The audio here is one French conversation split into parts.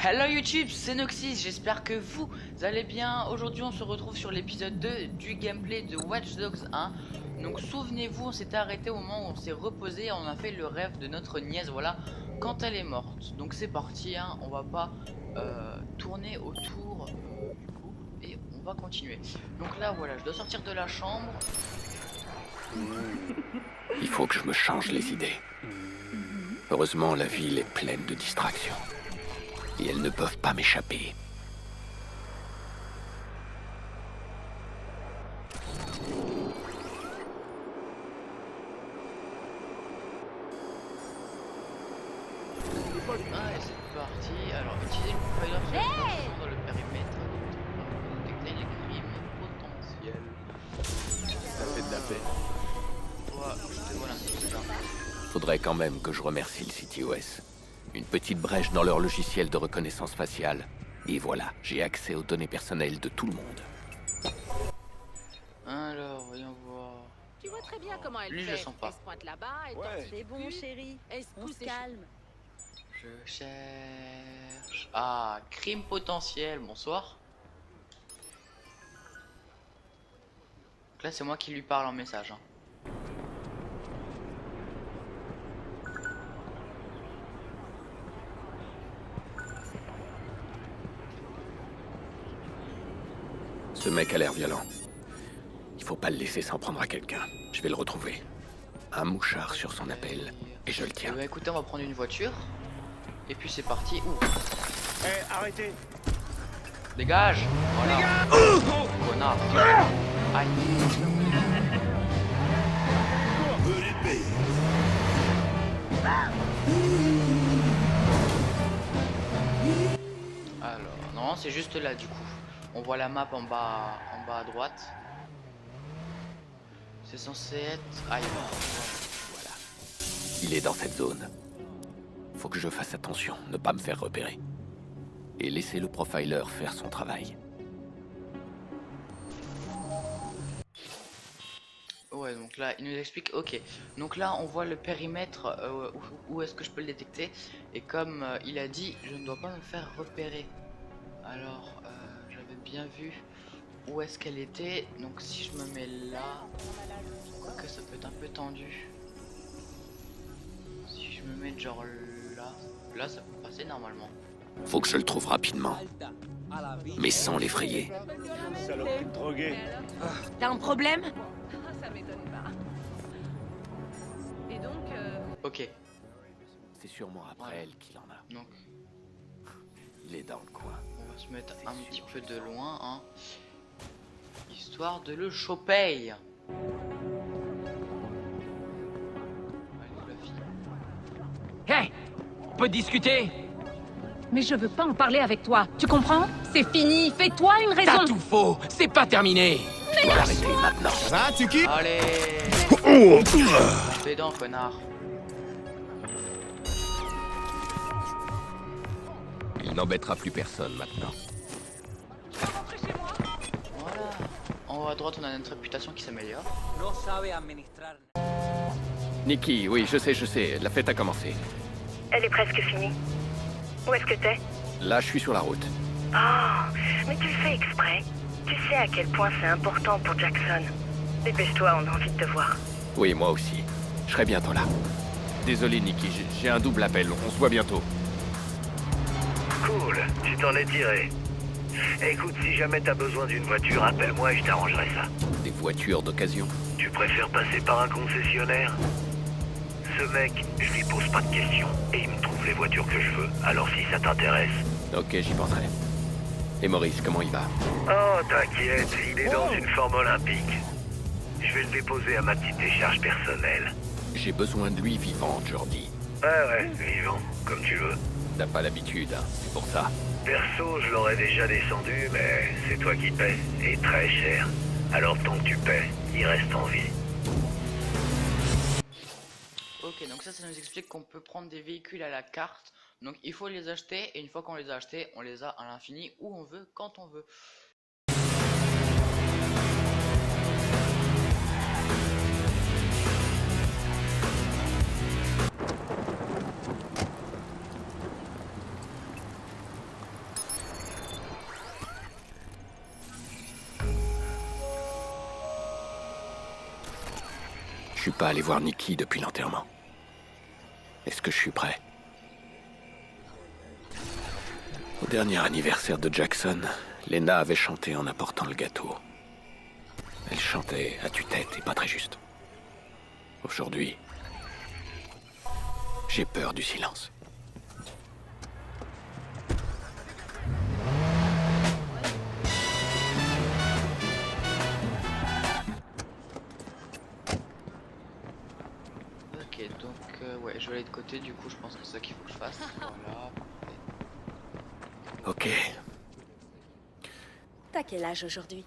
Hello YouTube, c'est Noxys, j'espère que vous allez bien. Aujourd'hui on se retrouve sur l'épisode 2 du gameplay de Watch Dogs 1. Donc souvenez-vous, on s'était arrêté au moment où on s'est reposé et on a fait le rêve de notre nièce, voilà, quand elle est morte. Donc c'est parti, hein, on va pas tourner autour du coup et on va continuer. Donc là voilà, je dois sortir de la chambre. Il faut que je me change les idées. Heureusement, la ville est pleine de distractions. Et elles ne peuvent pas m'échapper. Ah et c'est parti. Alors utilisez le profiler sur le périmètre pour détecter les crimes potentiels. Ça fait de la peine. Voilà, je te vois un petit peu. Faudrait quand même que je remercie le CTOS. Une petite brèche dans leur logiciel de reconnaissance faciale. Et voilà, j'ai accès aux données personnelles de tout le monde. Alors, voyons voir. Tu vois très bien comment elle Lui, fait. je le sens pas. Elle se pointe là-bas, elle Ouais. tord ses C'est bon, culs, chérie. elle se On pousse se les calme. Je cherche... Ah, crime potentiel, bonsoir. Donc là, c'est moi qui lui parle en message. Hein. Ce mec a l'air violent. Il faut pas le laisser s'en prendre à quelqu'un. Je vais le retrouver. Un mouchard sur son appel, et je le Eh tiens. ben, écoutez, on va prendre une voiture. Et puis c'est parti. Ouh, Hé, arrêtez! dégage. Voilà. Connard. Aïe. Alors, non, c'est juste là du coup. On voit la map en bas à droite. C'est censé être... Aïe. Voilà. Il est dans cette zone. Faut que je fasse attention, ne pas me faire repérer. Et laisser le profiler faire son travail. Ouais, donc là, il nous explique, ok. Donc là, on voit le périmètre, où est-ce que je peux le détecter. Et comme il a dit, je ne dois pas me faire repérer. Alors, j'avais bien vu où est-ce qu'elle était. Donc si je me mets là, quoique ça peut être un peu tendu. Si je me mets genre là ça peut passer normalement. Faut que je le trouve rapidement, mais sans l'effrayer. Saloperie de drogué. T'as un problème? Ça m'étonne pas. Et donc, Ok, C'est sûrement après Voilà. elle qu'il en a. donc Il est dans le coin. on va se mettre un petit peu de loin, hein, histoire de le choper. Hé, on peut discuter? Mais je veux pas en parler avec toi. Tu comprends? C'est fini. Fais-toi une raison. T'as tout faux, c'est pas terminé. Je dois l'arrêter maintenant. Ah, tu quittes? Allez, pédant connard. Il n'embêtera plus personne maintenant. Voilà. En haut à droite, on a notre réputation qui s'améliore. Nikki, oui, je sais, la fête a commencé. Elle est presque finie. Où est-ce que t'es? Là, je suis sur la route. Oh, mais tu le fais exprès. Tu sais à quel point c'est important pour Jackson. Dépêche-toi, on a envie de te voir. Oui, moi aussi. Je serai bientôt là. Désolé, Nikki, j'ai un double appel. On se voit bientôt. Cool, tu t'en es tiré. Écoute, si jamais t'as besoin d'une voiture, appelle-moi et je t'arrangerai ça. Des voitures d'occasion. Tu préfères passer par un concessionnaire? Ce mec, je lui pose pas de questions et il me trouve les voitures que je veux. Alors si ça t'intéresse... Ok, j'y penserai. Et Maurice, comment il va? Oh, t'inquiète, il est dans une forme olympique. Je vais le déposer à ma petite décharge personnelle. J'ai besoin de lui vivant, Jordi. Ouais, vivant, comme tu veux. T'as pas l'habitude, hein, c'est pour ça. Perso, je l'aurais déjà descendu, mais c'est toi qui paies, et très cher. Alors tant que tu paies, il reste en vie. Ok, donc ça nous explique qu'on peut prendre des véhicules à la carte. Donc il faut les acheter et une fois qu'on les a achetés, on les a à l'infini où on veut, quand on veut. Je suis pas allé voir Nikki depuis l'enterrement. Est-ce que je suis prêt? Au dernier anniversaire de Jackson, Lena avait chanté en apportant le gâteau. Elle chantait à tue-tête et pas très juste. Aujourd'hui, j'ai peur du silence. Ok, donc ouais, je vais aller de côté, du coup je pense que c'est ça qu'il faut que je fasse. Voilà. Ok. T'as quel âge aujourd'hui?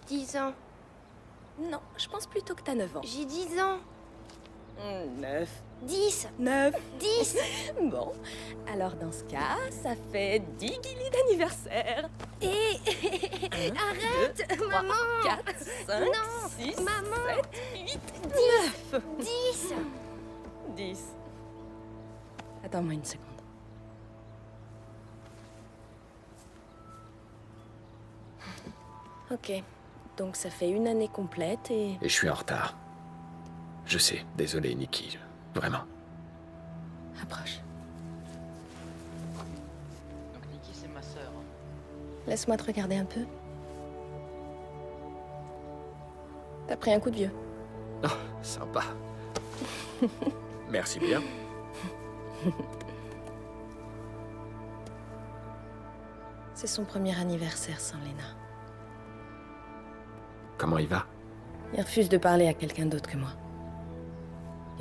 10 ans. Non, je pense plutôt que t'as 9 ans. J'ai 10 ans. 9. 10. 9. 10. Bon, alors dans ce cas, ça fait 10 guilis d'anniversaire. Et... Arrête, 2, 3, maman. 4, 5, Non, 6, maman. 7, 8, 9. 10. 10. Attends-moi une seconde. Ok, donc ça fait une année complète et... Et je suis en retard. Je sais, désolé Nikki, vraiment. Approche. Donc Nikki c'est ma sœur. Laisse-moi te regarder un peu. T'as pris un coup de vieux. Oh, sympa. Merci bien. C'est son premier anniversaire sans Lena. Comment il va? Il refuse de parler à quelqu'un d'autre que moi.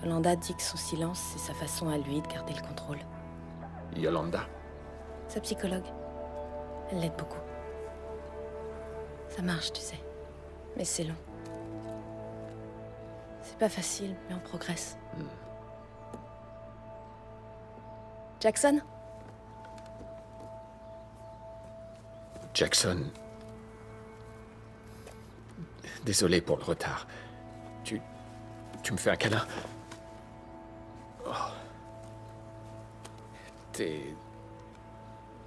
Yolanda dit que son silence, c'est sa façon à lui de garder le contrôle. Yolanda? Sa psychologue. Elle l'aide beaucoup. Ça marche, tu sais. Mais c'est long. C'est pas facile, mais on progresse. Jackson? Jackson. Désolé pour le retard. Tu me fais un câlin? Oh. T'es...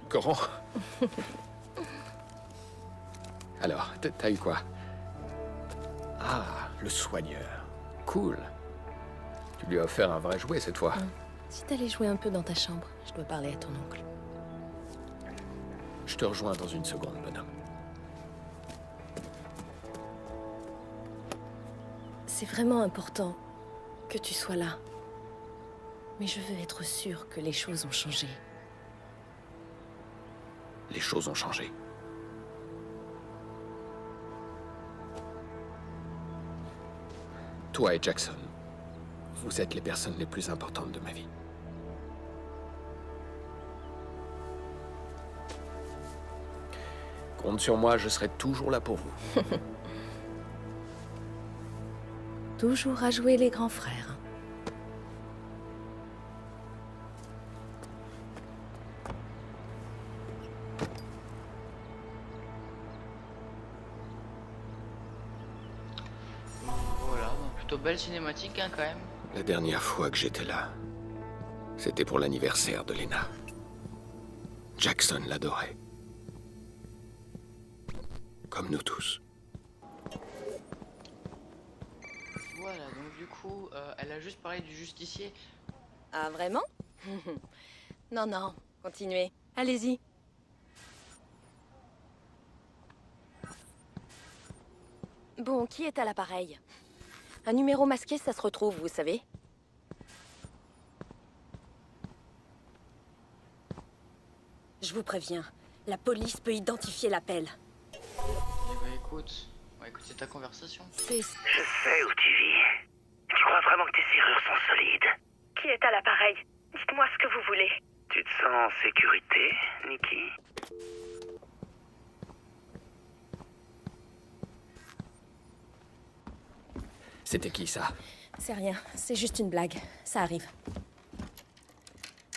grand? Alors, t'as eu quoi? Ah, le soigneur. Cool. Tu lui as offert un vrai jouet cette fois. Si t'allais jouer un peu dans ta chambre, je dois parler à ton oncle. Je te rejoins dans une seconde, bonhomme. C'est vraiment important que tu sois là. Mais je veux être sûre que les choses ont changé. Les choses ont changé. Toi et Jackson, vous êtes les personnes les plus importantes de ma vie. Compte sur moi, je serai toujours là pour vous. Toujours à jouer les grands frères. Voilà, donc plutôt belle cinématique hein, quand même. La dernière fois que j'étais là, c'était pour l'anniversaire de Lena. Jackson l'adorait. Comme nous tous. Voilà, donc du coup, elle a juste parlé du justicier. Ah, vraiment? Non, non, continuez. Allez-y. Bon, qui est à l'appareil? Un numéro masqué, ça se retrouve, vous savez. Je vous préviens, la police peut identifier l'appel. Eh bah écoute, on va écouter ta conversation. C'est... Je sais où tu vis. Tu crois vraiment que tes serrures sont solides? Qui est à l'appareil? Dites-moi ce que vous voulez. Tu te sens en sécurité, Nikki? C'était qui ça? C'est rien, c'est juste une blague. Ça arrive.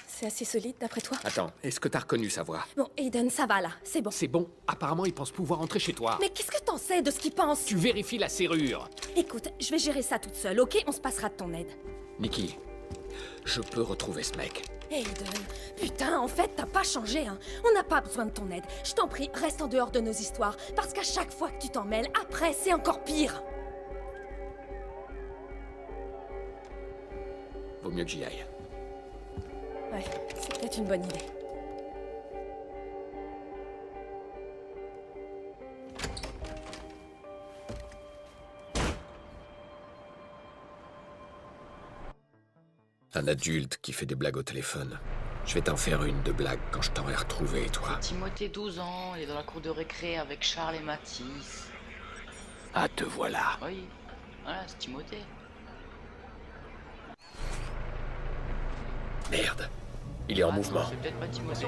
C'est assez solide, d'après toi? Attends, est-ce que t'as reconnu sa voix? Bon, Aiden, ça va là, c'est bon. C'est bon, apparemment il pense pouvoir entrer chez toi. Mais qu'est-ce que t'en sais de ce qu'il pense? Tu vérifies la serrure. Écoute, je vais gérer ça toute seule, ok? On se passera de ton aide. Nikki, je peux retrouver ce mec. Aiden, putain, en fait, t'as pas changé, hein. On n'a pas besoin de ton aide. Je t'en prie, reste en dehors de nos histoires. Parce qu'à chaque fois que tu t'en mêles, après, c'est encore pire. Vaut mieux que j'y aille. Ouais, c'est peut-être une bonne idée. Un adulte qui fait des blagues au téléphone. Je vais t'en faire une de blague quand je t'aurai retrouvé, toi. Timothée, 12 ans, il est dans la cour de récré avec Charles et Mathis. Ah, te voilà. Oui, voilà, c'est Timothée. Merde. Il est en Ah, mouvement. non, c'est peut-être pas Timothée.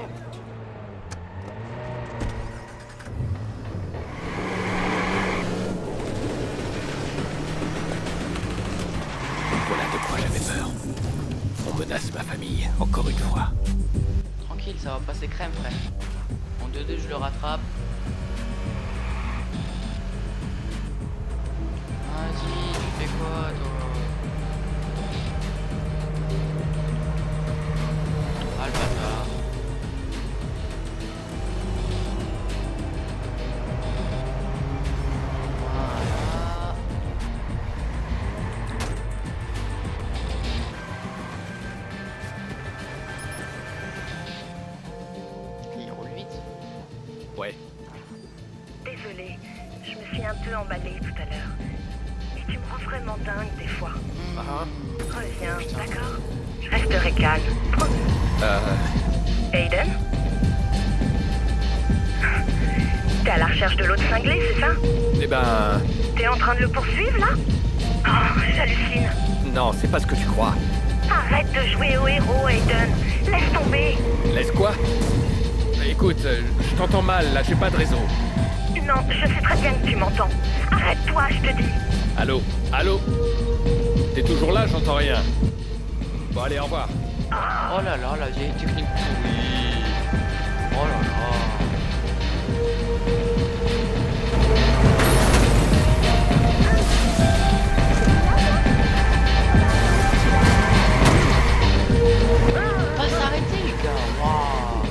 Voilà de quoi j'avais peur. On menace ma famille, encore une fois. Tranquille, ça va passer crème, frère. En 2-2, je le rattrape. Vas-y, tu fais quoi, toi? Ah, le bâtard. Voilà. Il roule vite. Ouais. Désolée, je me suis un peu emballée tout à l'heure. Et tu me rends vraiment dingue des fois. Reviens, d'accord? Je resterai calme. Aiden? T'es à la recherche de l'autre cinglé, c'est ça? Eh ben... T'es en train de le poursuivre, là? Oh, j'hallucine. Non, c'est pas ce que tu crois. Arrête de jouer au héros, Aiden. Laisse tomber. Laisse quoi? Écoute, je t'entends mal, là, j'ai pas de réseau. Non, je sais très bien que tu m'entends. Arrête-toi, je te dis. Allô? Allô? T'es toujours là? J'entends rien. Bon, allez, au revoir. Oh là là, la vieille technique pourrie. Oh là là. Pas s'arrêter, les gars. Waouh.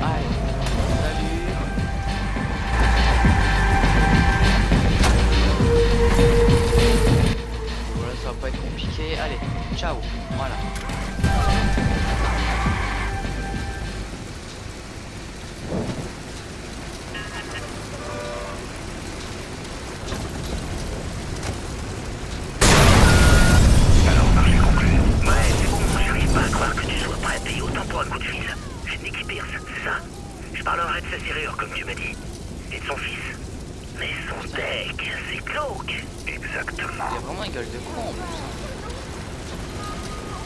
Allez, salut. Voilà, ça va pas être compliqué. Allez, ciao. Voilà. Alors, marché conclu. Ouais, c'est bon, j'arrive pas à croire que tu sois prêt à payer autant pour un coup de fil. C'est Nicky Pierce, c'est ça? Je parlerai de sa serrure, comme tu m'as dit. Et de son fils. Mais son deck, c'est glauque. Exactement. Il y a vraiment une gueule de con en plus.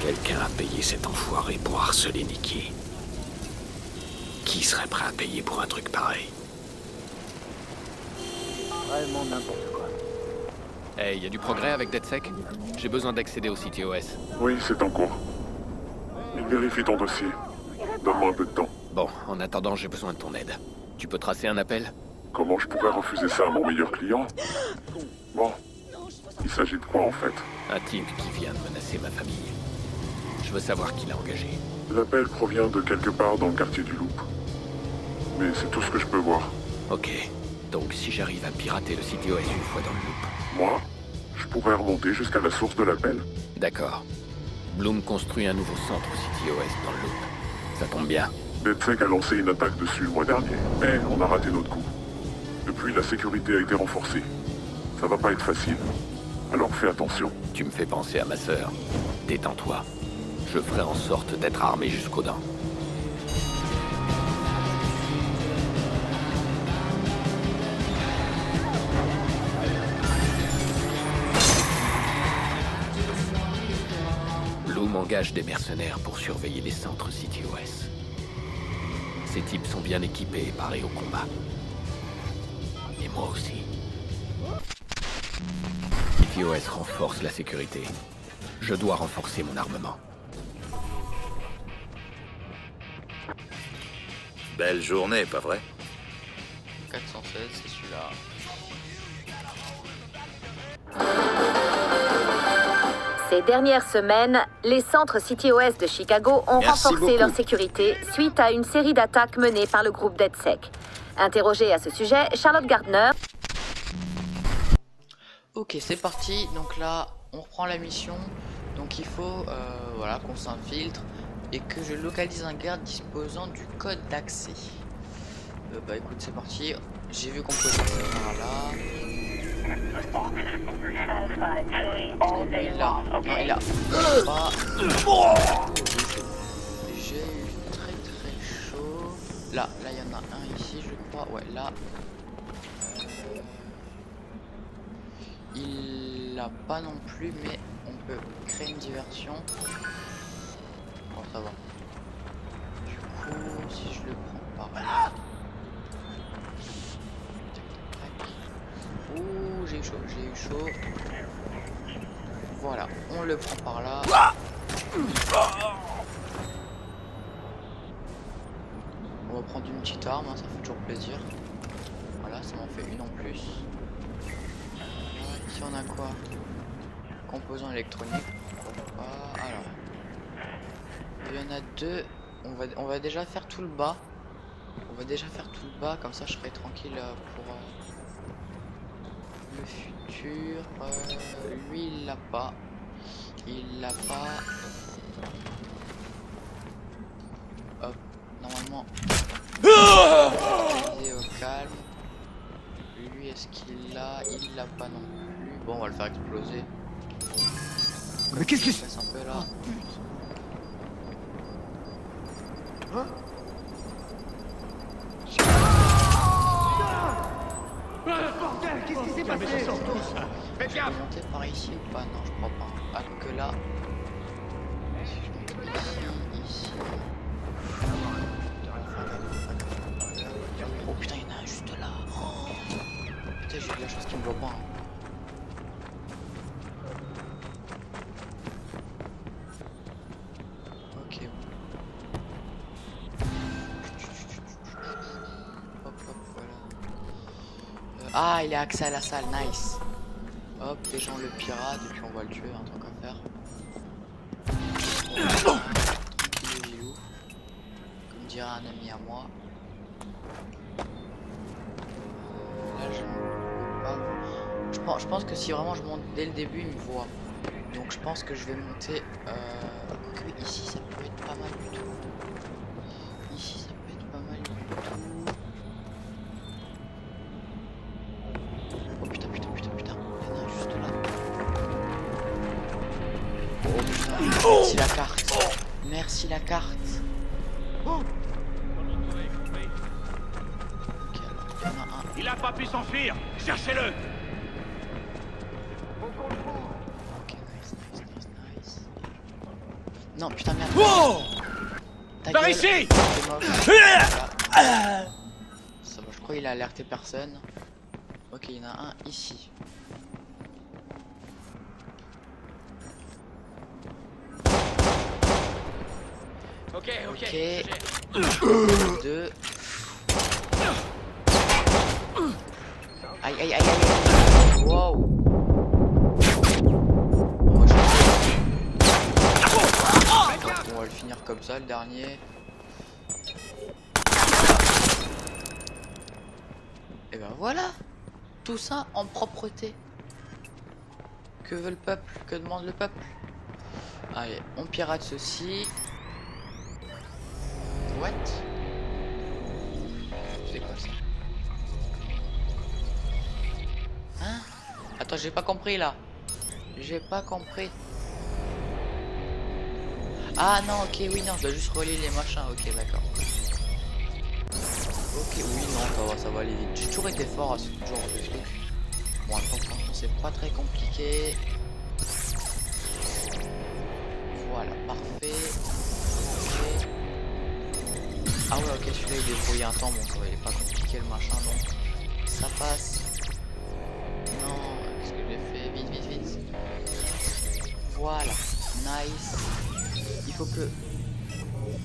Quelqu'un a payé cet enfoiré pour harceler Nikki. Qui serait prêt à payer pour un truc pareil? Vraiment n'importe quoi. Hey, y a du progrès avec DedSec? J'ai besoin d'accéder au CTOS. Oui, c'est en cours. Il vérifie ton dossier. Donne-moi un peu de temps. Bon, en attendant, j'ai besoin de ton aide. Tu peux tracer un appel? Comment je pourrais refuser ça à mon meilleur client? Bon, il s'agit de quoi en fait? Un type qui vient de menacer ma famille. Je veux savoir qui l'a engagé. L'appel provient de quelque part dans le quartier du Loop. Mais c'est tout ce que je peux voir. Ok. Donc si j'arrive à pirater le CTOS une fois dans le loop. Moi, je pourrais remonter jusqu'à la source de l'appel. D'accord. Bloom construit un nouveau centre CTOS dans le loop. Ça tombe bien. DedSec a lancé une attaque dessus le mois dernier. Mais on a raté notre coup. Depuis, la sécurité a été renforcée. Ça va pas être facile. Alors fais attention. Tu me fais penser à ma sœur. Détends-toi. Je ferai en sorte d'être armé jusqu'aux dents. Bloom engage des mercenaires pour surveiller les centres CTOS. Ces types sont bien équipés et parés au combat. Et moi aussi. CTOS renforce la sécurité. Je dois renforcer mon armement. Belle journée, pas vrai? 416, c'est celui-là. Ces dernières semaines, les centres CityOS de Chicago ont renforcé leur sécurité suite à une série d'attaques menées par le groupe DedSec. Interrogée à ce sujet, Charlotte Gardner... Ok, c'est parti. Donc là, on reprend la mission. Donc il faut voilà, qu'on s'infiltre et que je localise un garde disposant du code d'accès. Bah écoute, c'est parti. J'ai vu qu'on pouvait passer par là. Il est là. Non, il est là. Pas. J'ai eu très chaud. Là, il y en a un ici, je crois. Ouais, là. Il l'a pas non plus, mais on peut créer une diversion. Bon, ça va. Du coup, si je le prends par là. Ouh, j'ai eu chaud. Voilà, on le prend par là. On va prendre une petite arme, hein, ça fait toujours plaisir. Voilà, ça m'en fait une en plus. Ici on a quoi? Composants électroniques. Pourquoi pas? Alors, il y en a deux. On va déjà faire tout le bas. Comme ça je serai tranquille pour le futur. Lui il l'a pas. Hop, normalement. Au calme. Lui est-ce qu'il l'a? Il l'a pas non plus. Bon, on va le faire exploser. Mais qu'est-ce que c'est? Un peu là. Hein? Bordel, qu'est-ce qui s'est passé? Je peux monter par ici ou pas? Non, je crois pas. Ah, que là. Si je monte ici. Oh putain, il y en a un juste là. Oh. Putain, j'ai de la chance qu'il me voit pas. Hein. Ok. Hop, voilà. Ah, il est accès à la salle, nice. Hop, déjà on le pirate et puis on va le tuer, un truc à faire. Tranquille vilou. Comme dirait un ami à moi. Là je ne peux pas. Je pense que si vraiment je monte dès le début, il me voit. Donc je pense que je vais monter. Quoique ici ça peut être pas mal du tout. Ici ça peut être pas mal du tout. Oh putain, il y en a un juste là. Oh putain, merci la carte. Merci la carte. Ok, alors il y en a un. Il a pas pu s'enfuir. Cherchez-le. Ok, nice. Non, putain, merde. Ta Par gueule. ici. C'est moche. Voilà. Ça va, je crois qu'il a alerté personne. Ok, il y en a un ici. Ok. Deux. Aïe. Wow. On va le finir comme ça, le dernier. Et ben voilà. Tout ça en propreté. Que veut le peuple? Que demande le peuple? Allez, on pirate ceci. What? C'est quoi ça? Hein? Attends, j'ai pas compris là. J'ai pas compris. Ah non, ok, oui, non, je dois juste relier les machins. Ok, d'accord. Ok, oui, non, ça va aller vite. J'ai toujours été fort à ce genre de truc. Bon, attends, c'est pas très compliqué. Voilà, parfait. Okay. Ah ouais, ok, celui-là il débrouille un temps. Bon, ça va, il est pas compliqué le machin, donc ça passe. Non, qu'est-ce que j'ai fait? Vite. Voilà, nice. Il faut que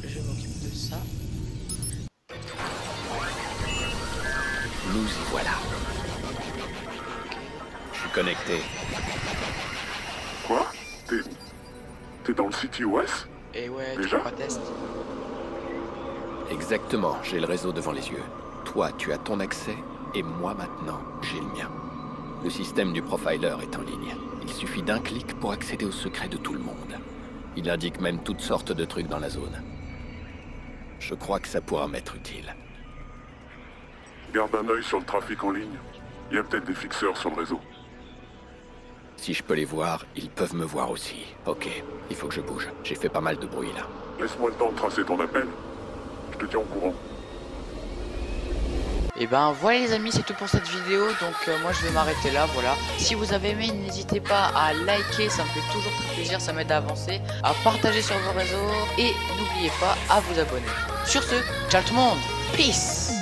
je m'occupe de ça. Nous y voilà. Je suis connecté. Quoi? T'es T'es dans le CTOS? Et ouais, Déjà? tu pas test. Exactement, j'ai le réseau devant les yeux. Toi, tu as ton accès, et moi maintenant, j'ai le mien. Le système du profiler est en ligne. Il suffit d'un clic pour accéder aux secrets de tout le monde. Il indique même toutes sortes de trucs dans la zone. Je crois que ça pourra m'être utile. Garde un œil sur le trafic en ligne. Il y a peut-être des fixeurs sur le réseau. Si je peux les voir, ils peuvent me voir aussi. Ok, il faut que je bouge. J'ai fait pas mal de bruit là. Laisse-moi le temps de tracer ton appel. Je te tiens au courant. Et ben voilà les amis, c'est tout pour cette vidéo, donc moi je vais m'arrêter là, voilà. Si vous avez aimé, n'hésitez pas à liker, ça me fait toujours très plaisir, ça m'aide à avancer, à partager sur vos réseaux, et n'oubliez pas à vous abonner. Sur ce, ciao tout le monde, peace.